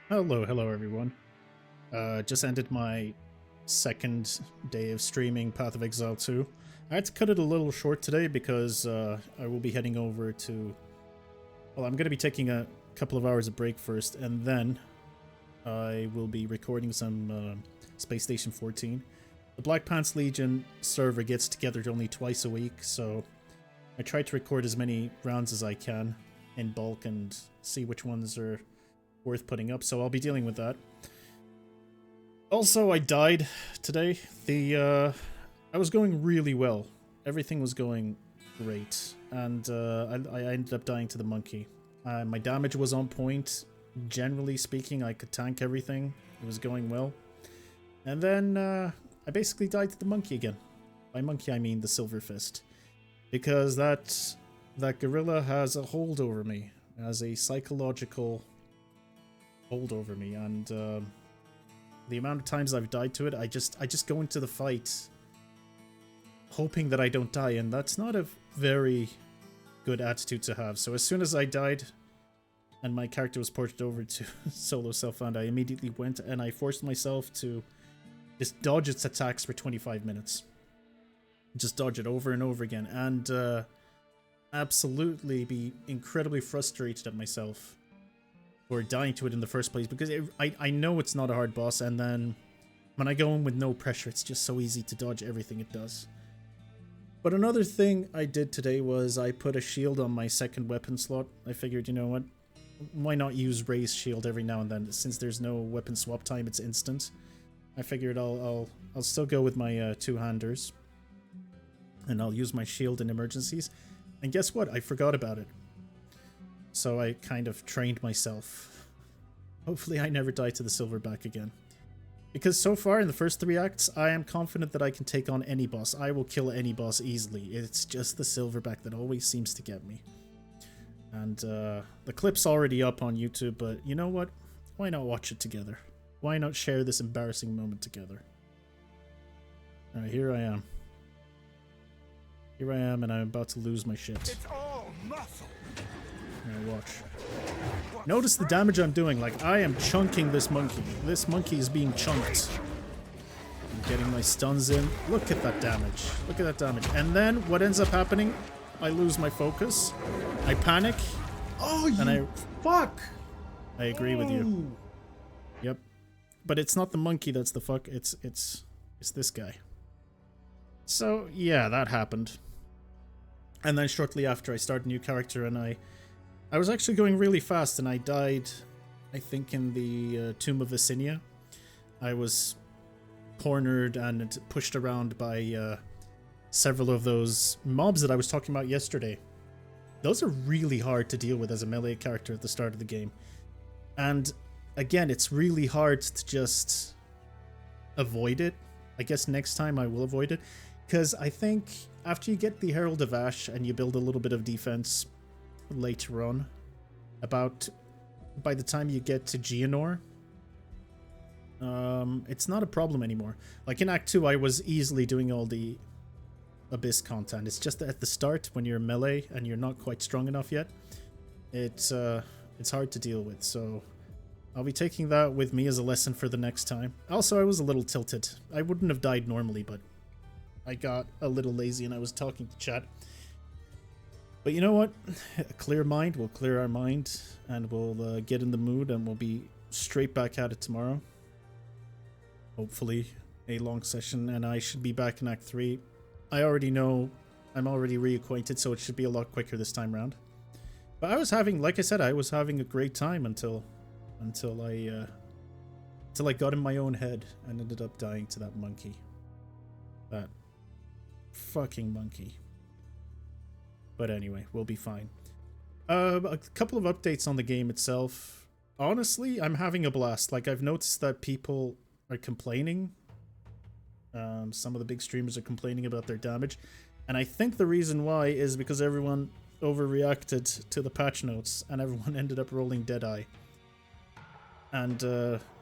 Hello everyone. Just ended my second day of streaming Path of Exile 2. I had to cut it a little short today because I will be heading over to... Well, I'm going to be taking a couple of hours of break first, and then I will be recording some Space Station 14. The Black Pants Legion server gets together only twice a week, so I try to record as many rounds as I can in bulk and see which ones are worth putting up, so I'll be dealing with that. Also, I died today. I was going really well. Everything was going great, and I ended up dying to the monkey. My damage was on point. Generally speaking, I could tank everything. It was going well. And then I basically died to the monkey again. By monkey, I mean the Silverfist. Because that gorilla has a hold over me. Has a psychological hold over me, and the amount of times I've died to it, I just go into the fight hoping that I don't die, and that's not a very good attitude to have. So as soon as I died and my character was ported over to solo self-found, I immediately went and I forced myself to just dodge its attacks for 25 minutes. Just dodge it over and over again, and absolutely be incredibly frustrated at myself for dying to it in the first place, because I know it's not a hard boss, and then when I go in with no pressure, it's just so easy to dodge everything it does. But another thing I did today was I put a shield on my second weapon slot. I figured, you know what, why not use Ray's shield every now and then? Since there's no weapon swap time, it's instant. I figured I'll still go with my two-handers, and I'll use my shield in emergencies. And guess what? I forgot about it. So I kind of trained myself. Hopefully I never die to the Silverback again. Because so far in the first 3 acts, I am confident that I can take on any boss. I will kill any boss easily. It's just the Silverback that always seems to get me. And the clip's already up on YouTube, but you know what? Why not watch it together? Why not share this embarrassing moment together? Alright, here I am. Here I am, and I'm about to lose my shit. It's all muscle. Watch. Notice the damage I'm doing. Like, I am chunking this monkey. This monkey is being chunked. I'm getting my stuns in. Look at that damage. Look at that damage. And then what ends up happening? I lose my focus. I panic. Oh, you fuck! I agree with you. Yep. But it's not the monkey that's the fuck. It's this guy. So yeah, that happened. And then shortly after, I started a new character, and I was actually going really fast, and I died, I think, in the Tomb of Vicinia. I was cornered and pushed around by several of those mobs that I was talking about yesterday. Those are really hard to deal with as a melee character at the start of the game. And again, it's really hard to just avoid it. I guess next time I will avoid it, because I think after you get the Herald of Ash and you build a little bit of defense later on, about by the time you get to Geonor, it's not a problem anymore. Like in Act 2, I was easily doing all the Abyss content. It's just that at the start, when you're melee and you're not quite strong enough yet, it's hard to deal with. So I'll be taking that with me as a lesson for the next time. Also, I was a little tilted. I wouldn't have died normally, but I got a little lazy and I was talking to chat. But you know what? A clear mind will clear our mind, and we'll get in the mood, and we'll be straight back at it tomorrow. Hopefully a long session, and I should be back in Act 3. I already know I'm already reacquainted, so it should be a lot quicker this time round. But I was having, like I said, I was having a great time until I got in my own head and ended up dying to that monkey. That fucking monkey. But anyway, we'll be fine. A couple of updates on the game itself. Honestly, I'm having a blast. Like, I've noticed that people are complaining. Some of the big streamers are complaining about their damage. And I think the reason why is because everyone overreacted to the patch notes and everyone ended up rolling Deadeye. And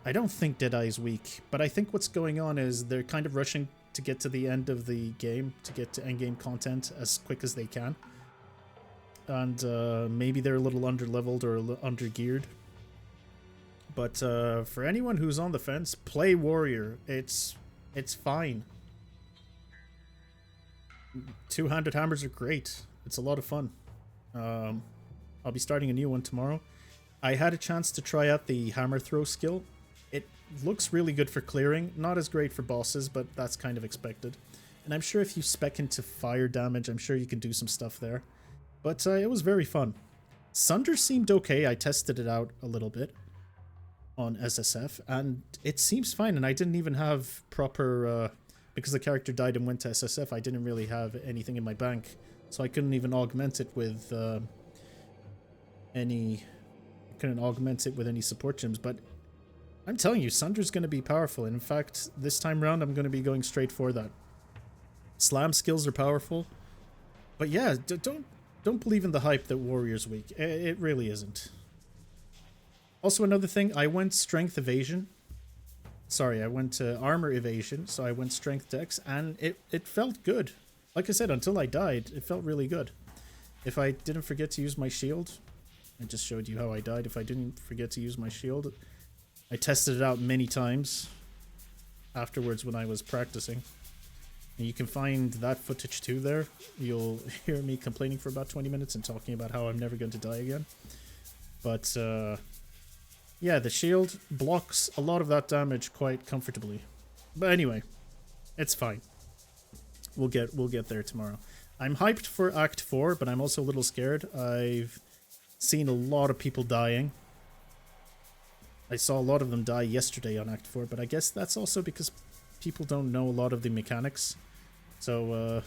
I don't think Deadeye is weak, but I think what's going on is they're kind of rushing to get to the end of the game, to get to endgame content as quick as they can. And maybe they're a little under-leveled or under-geared. But for anyone who's on the fence, play warrior. It's fine. Two-handed hammers are great. It's a lot of fun. I'll be starting a new one tomorrow. I had a chance to try out the hammer throw skill. It looks really good for clearing. Not as great for bosses, but that's kind of expected. And I'm sure if you spec into fire damage, I'm sure you can do some stuff there. But it was very fun. Sunder seemed okay. I tested it out a little bit on SSF, and it seems fine. And I didn't even have proper... because the character died and went to SSF, I didn't really have anything in my bank. So I couldn't even augment it with any support gems. But I'm telling you, Sunder's going to be powerful. And in fact, this time around, I'm going to be going straight for that. Slam skills are powerful. But yeah, don't believe in the hype that Warrior's weak. It really isn't. Also, another thing, I went Strength Evasion. Sorry, I went to Armor Evasion, so I went Strength Dex, and it felt good. Like I said, until I died, it felt really good. If I didn't forget to use my shield, I just showed you how I died. If I didn't forget to use my shield, I tested it out many times afterwards when I was practicing. And you can find that footage too there. You'll hear me complaining for about 20 minutes and talking about how I'm never going to die again. But, yeah, the shield blocks a lot of that damage quite comfortably. But anyway, it's fine. We'll get there tomorrow. I'm hyped for Act 4, but I'm also a little scared. I've seen a lot of people dying. I saw a lot of them die yesterday on Act 4, but I guess that's also because people don't know a lot of the mechanics. So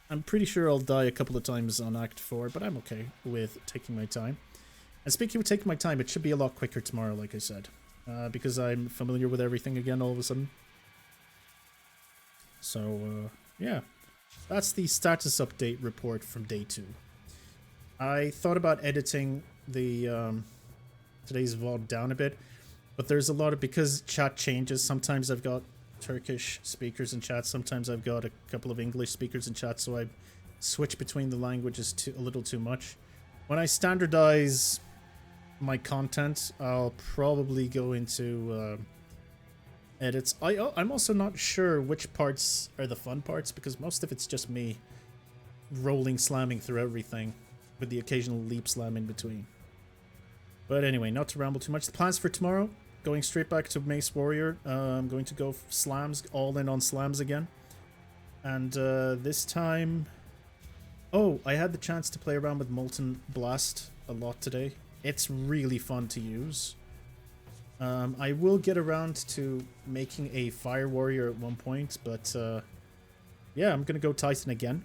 I'm pretty sure I'll die a couple of times on Act 4, but I'm okay with taking my time. And speaking of taking my time, it should be a lot quicker tomorrow, like I said. Because I'm familiar with everything again all of a sudden. So, yeah. That's the status update report from day 2. I thought about editing the today's VOD down a bit. But there's a lot of... Because chat changes, sometimes I've got Turkish speakers in chat. Sometimes I've got a couple of English speakers in chat. So I switch between the languages a little too much. When I standardize my content, I'll probably go into edits. I'm also not sure which parts are the fun parts, because most of it's just me rolling, slamming through everything, with the occasional leap slam in between. But anyway, not to ramble too much. The plans for tomorrow, going straight back to Mace Warrior. I'm going to go slams, all in on slams again. And this time... Oh, I had the chance to play around with Molten Blast a lot today. It's really fun to use. I will get around to making a Fire Warrior at one point, but yeah, I'm gonna go Titan again,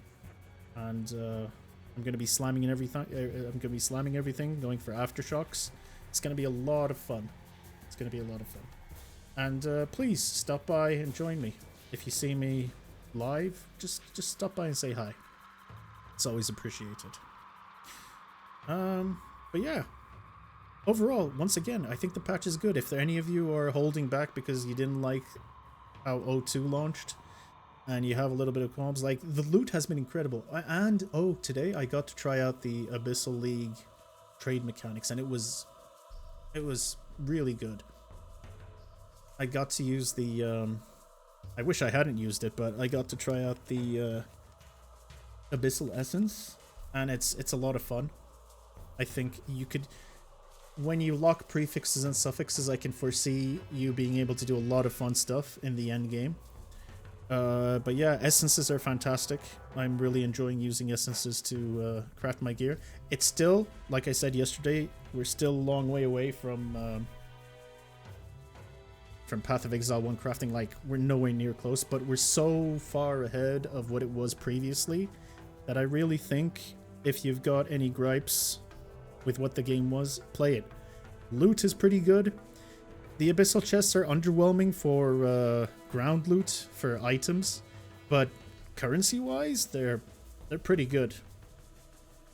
and I'm gonna be slamming in everything. Going for aftershocks. It's gonna be a lot of fun. It's gonna be a lot of fun. And please stop by and join me. If you see me live, just stop by and say hi. It's always appreciated. But yeah. Overall, once again, I think the patch is good. If there any of you are holding back because you didn't like how O2 launched, and you have a little bit of qualms, like, the loot has been incredible. And, oh, today I got to try out the Abyssal League trade mechanics, and it was really good. I got to use the, I wish I hadn't used it, but I got to try out the Abyssal Essence, and it's a lot of fun. I think you could... When you lock prefixes and suffixes, I can foresee you being able to do a lot of fun stuff in the end game. But yeah, essences are fantastic. I'm really enjoying using essences to craft my gear. It's still, like I said yesterday, we're still a long way away from Path of Exile 1 crafting. Like, we're nowhere near close, but we're so far ahead of what it was previously that I really think if you've got any gripes with what the game was, play it. Loot is pretty good. The Abyssal chests are underwhelming for ground loot, for items, but currency-wise, they're pretty good.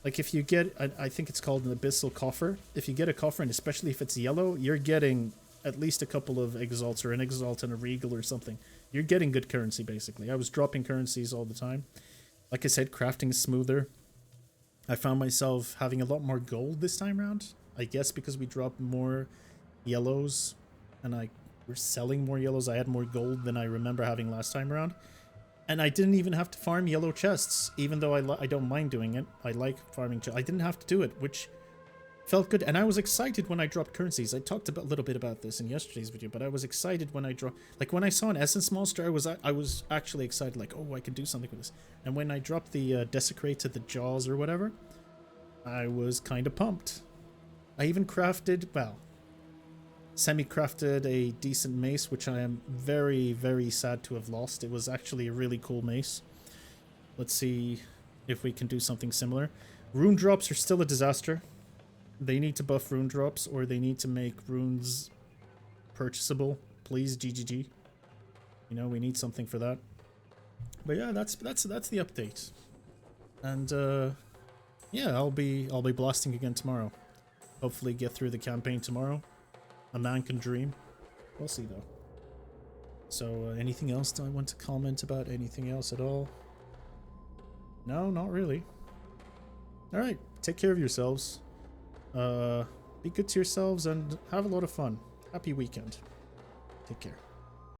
Like, if you get, I think it's called an Abyssal Coffer, if you get a coffer, and especially if it's yellow, you're getting at least a couple of Exalts, or an Exalt and a Regal or something. You're getting good currency, basically. I was dropping currencies all the time. Like I said, crafting is smoother. I found myself having a lot more gold this time around. I guess because we dropped more yellows, and I were selling more yellows. I had more gold than I remember having last time around. And I didn't even have to farm yellow chests, even though I don't mind doing it. I like farming chests. I didn't have to do it, which felt good. And I was excited when I dropped currencies. I talked a little bit about this in yesterday's video, but I was excited when I dropped... Like, when I saw an Essence Monster, I was actually excited, like, oh, I can do something with this. And when I dropped the Desecrate to the Jaws or whatever, I was kind of pumped. I even crafted, well, semi-crafted a decent mace, which I am very, very sad to have lost. It was actually a really cool mace. Let's see if we can do something similar. Rune drops are still a disaster. They need to buff rune drops, or they need to make runes purchasable. Please, GGG. You know, we need something for that. But yeah, that's the update. And yeah, I'll be blasting again tomorrow. Hopefully get through the campaign tomorrow. A man can dream. We'll see though. So anything else do I want to comment about? Anything else at all? No, not really. Alright, take care of yourselves. Be good to yourselves and have a lot of fun. Happy weekend. Take care.